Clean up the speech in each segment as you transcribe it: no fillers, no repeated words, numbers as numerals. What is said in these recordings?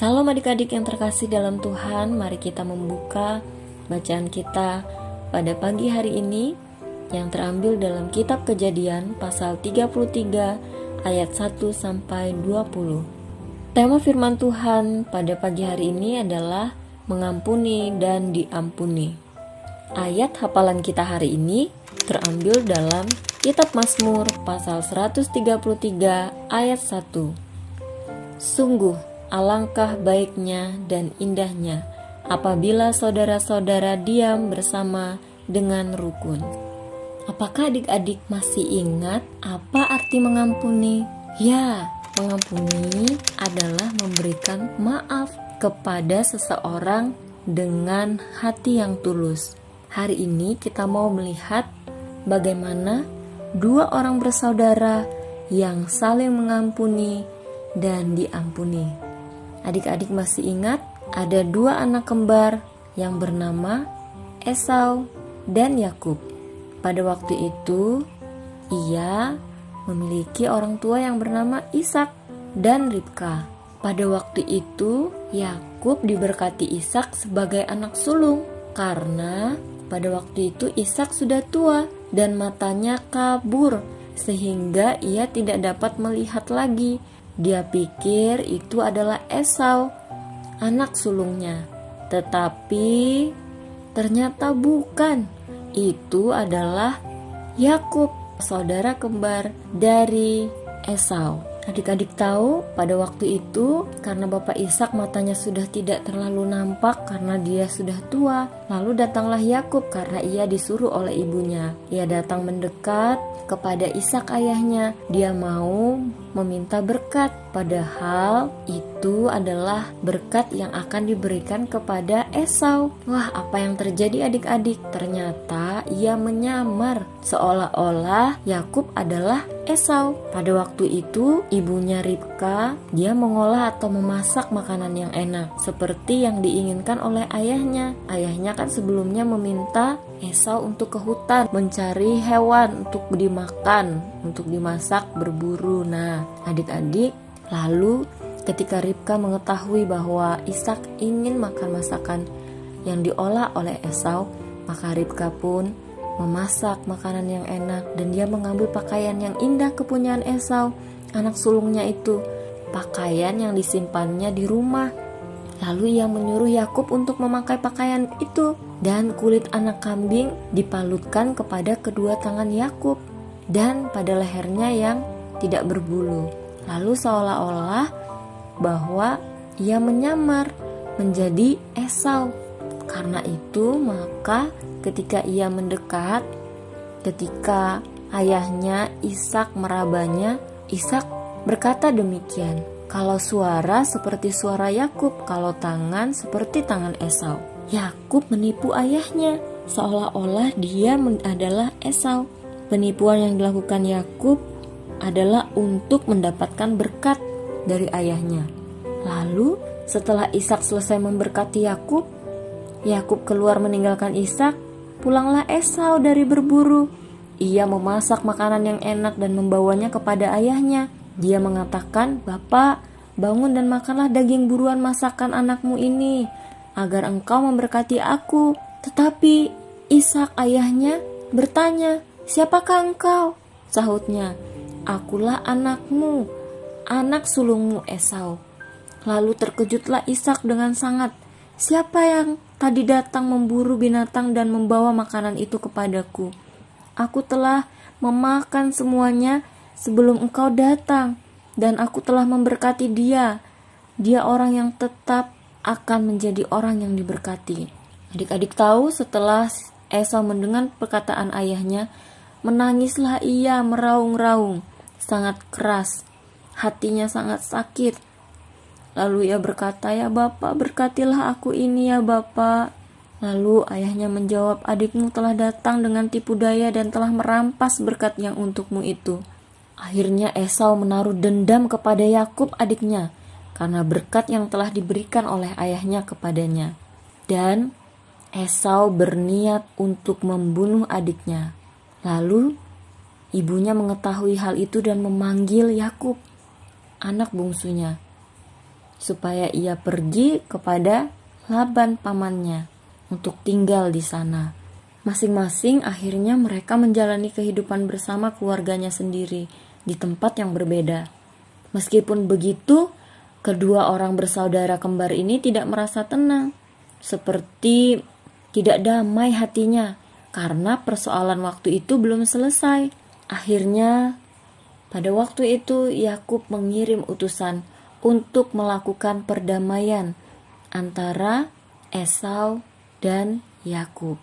Salam adik-adik yang terkasih dalam Tuhan, mari kita membuka bacaan kita pada pagi hari ini yang terambil dalam kitab Kejadian pasal 33 ayat 1 sampai 20. Tema firman Tuhan pada pagi hari ini adalah mengampuni dan diampuni. Ayat hafalan kita hari ini terambil dalam kitab Mazmur pasal 133 ayat 1. Sungguh alangkah baiknya dan indahnya apabila saudara-saudara diam bersama dengan rukun. Apakah adik-adik masih ingat apa arti mengampuni? Ya, mengampuni adalah memberikan maaf kepada seseorang dengan hati yang tulus. Hari ini kita mau melihat bagaimana dua orang bersaudara yang saling mengampuni dan diampuni. Adik-adik masih ingat ada dua anak kembar yang bernama Esau dan Yakub. Pada waktu itu ia memiliki orang tua yang bernama Ishak dan Ribka. Pada waktu itu Yakub diberkati Ishak sebagai anak sulung karena pada waktu itu Ishak sudah tua dan matanya kabur sehingga ia tidak dapat melihat lagi. Dia pikir itu adalah Esau, anak sulungnya. Tetapi ternyata bukan. Itu adalah Yakub, saudara kembar dari Esau. Adik-adik tahu pada waktu itu karena Bapak Ishak matanya sudah tidak terlalu nampak karena dia sudah tua. Lalu datanglah Yakub karena ia disuruh oleh ibunya. Ia datang mendekat kepada Ishak ayahnya. Dia mau meminta berkat, padahal itu adalah berkat yang akan diberikan kepada Esau. Wah, apa yang terjadi adik-adik? Ternyata ia menyamar seolah-olah Yakub adalah Esau. Pada waktu itu ibunya Ribka, dia mengolah atau memasak makanan yang enak seperti yang diinginkan oleh ayahnya. Ayahnya kan sebelumnya meminta Esau untuk ke hutan mencari hewan untuk dimakan, untuk dimasak, berburu. Nah, adik-adik, lalu ketika Ribka mengetahui bahwa Ishak ingin makan masakan yang diolah oleh Esau, maka Ribka pun memasak makanan yang enak dan dia mengambil pakaian yang indah kepunyaan Esau, anak sulungnya itu, pakaian yang disimpannya di rumah. Lalu ia menyuruh Yakub untuk memakai pakaian itu dan kulit anak kambing dipalutkan kepada kedua tangan Yakub dan pada lehernya yang tidak berbulu. Lalu seolah-olah bahwa ia menyamar menjadi Esau. Karena itu maka ketika ia mendekat, ketika ayahnya Ishak merabanya, Ishak berkata demikian, kalau suara seperti suara Yakub, kalau tangan seperti tangan Esau. Yakub menipu ayahnya seolah-olah dia adalah Esau. Penipuan yang dilakukan Yakub adalah untuk mendapatkan berkat dari ayahnya. Lalu setelah Ishak selesai memberkati Yakub, Yakub keluar meninggalkan Ishak. Pulanglah Esau dari berburu. Ia memasak makanan yang enak dan membawanya kepada ayahnya. Dia mengatakan, "Bapak, bangun dan makanlah daging buruan masakan anakmu ini, agar engkau memberkati aku." Tetapi Ishak ayahnya bertanya, "Siapakah engkau?" Sahutnya, "Akulah anakmu, anak sulungmu Esau." Lalu terkejutlah Ishak dengan sangat. "Siapa yang tadi datang memburu binatang dan membawa makanan itu kepadaku? Aku telah memakan semuanya sebelum engkau datang, dan aku telah memberkati dia. Dia orang yang tetap akan menjadi orang yang diberkati." Adik-adik tahu setelah Esau mendengar perkataan ayahnya, menangislah ia meraung-raung, sangat keras, hatinya sangat sakit. Lalu ia berkata, "Ya Bapak, berkatilah aku ini ya Bapak." Lalu ayahnya menjawab, "Adikmu telah datang dengan tipu daya dan telah merampas berkat yang untukmu itu." Akhirnya Esau menaruh dendam kepada Yakub adiknya karena berkat yang telah diberikan oleh ayahnya kepadanya. Dan Esau berniat untuk membunuh adiknya. Lalu ibunya mengetahui hal itu dan memanggil Yakub, anak bungsunya. supaya ia pergi kepada Laban pamannya untuk tinggal di sana. Masing-masing akhirnya mereka menjalani kehidupan bersama keluarganya sendiri di tempat yang berbeda. Meskipun begitu, kedua orang bersaudara kembar ini tidak merasa tenang, seperti tidak damai hatinya karena persoalan waktu itu belum selesai. Akhirnya pada waktu itu Yakub mengirim utusan untuk melakukan perdamaian antara Esau dan Yakub.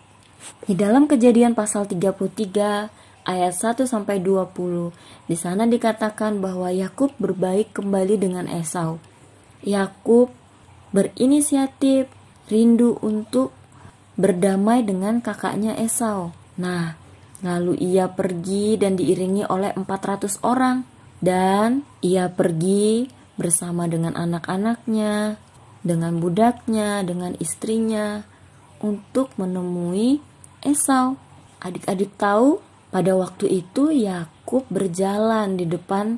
Di dalam Kejadian pasal 33 ayat 1 sampai 20, di sana dikatakan bahwa Yakub berbaik kembali dengan Esau. Yakub berinisiatif rindu untuk berdamai dengan kakaknya Esau. Nah, lalu ia pergi dan diiringi oleh 400 orang, dan ia pergi bersama dengan anak-anaknya, dengan budaknya, dengan istrinya untuk menemui Esau. Adik-adik tahu, pada waktu itu Yakub berjalan di depan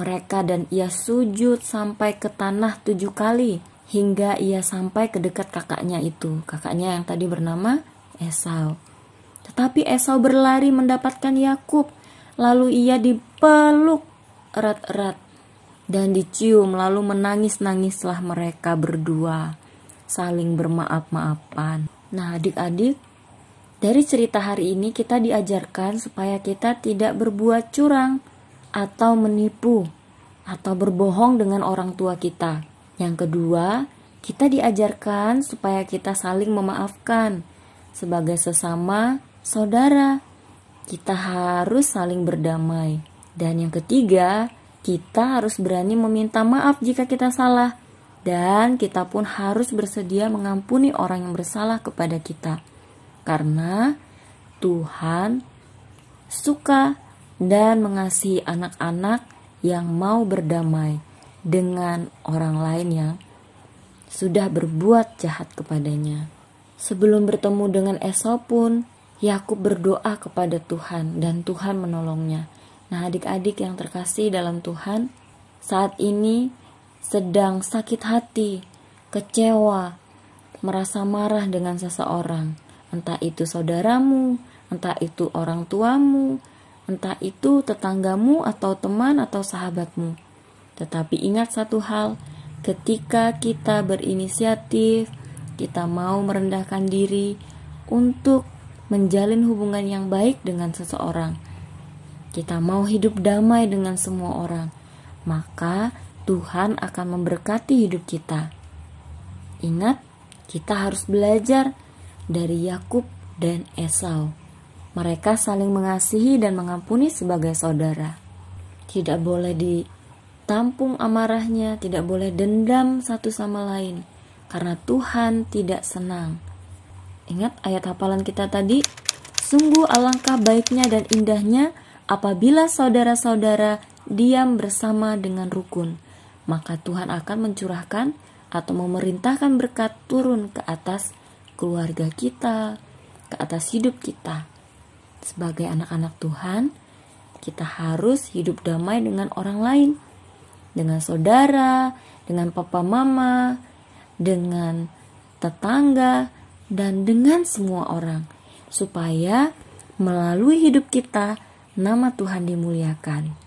mereka dan ia sujud sampai ke tanah 7 kali hingga ia sampai ke dekat kakaknya itu, kakaknya yang tadi bernama Esau. Tetapi Esau berlari mendapatkan Yakub, lalu ia dipeluk erat-erat dan dicium, lalu menangis-nangislah mereka berdua, saling bermaaf-maafan. Nah, adik-adik, dari cerita hari ini kita diajarkan supaya kita tidak berbuat curang atau menipu atau berbohong dengan orang tua kita. Yang kedua, kita diajarkan supaya kita saling memaafkan sebagai sesama saudara. Kita harus saling berdamai. Dan yang ketiga, kita harus berani meminta maaf jika kita salah. Dan kita pun harus bersedia mengampuni orang yang bersalah kepada kita. Karena Tuhan suka dan mengasihi anak-anak yang mau berdamai dengan orang lain yang sudah berbuat jahat kepadanya. Sebelum bertemu dengan Esau pun, Yakub berdoa kepada Tuhan dan Tuhan menolongnya. Nah, adik-adik yang terkasih dalam Tuhan, saat ini sedang sakit hati, kecewa, merasa marah dengan seseorang, entah itu saudaramu, entah itu orang tuamu, entah itu tetanggamu atau teman atau sahabatmu. Tetapi ingat satu hal, ketika kita berinisiatif, kita mau merendahkan diri untuk menjalin hubungan yang baik dengan seseorang, kita mau hidup damai dengan semua orang, maka Tuhan akan memberkati hidup kita. Ingat, kita harus belajar dari Yakub dan Esau. Mereka saling mengasihi dan mengampuni sebagai saudara. Tidak boleh ditampung amarahnya, tidak boleh dendam satu sama lain, karena Tuhan tidak senang. Ingat ayat hafalan kita tadi, sungguh alangkah baiknya dan indahnya apabila saudara-saudara diam bersama dengan rukun, maka Tuhan akan mencurahkan atau memerintahkan berkat turun ke atas keluarga kita, ke atas hidup kita. Sebagai anak-anak Tuhan, kita harus hidup damai dengan orang lain, dengan saudara, dengan papa mama, dengan tetangga, dan dengan semua orang, supaya melalui hidup kita nama Tuhan dimuliakan.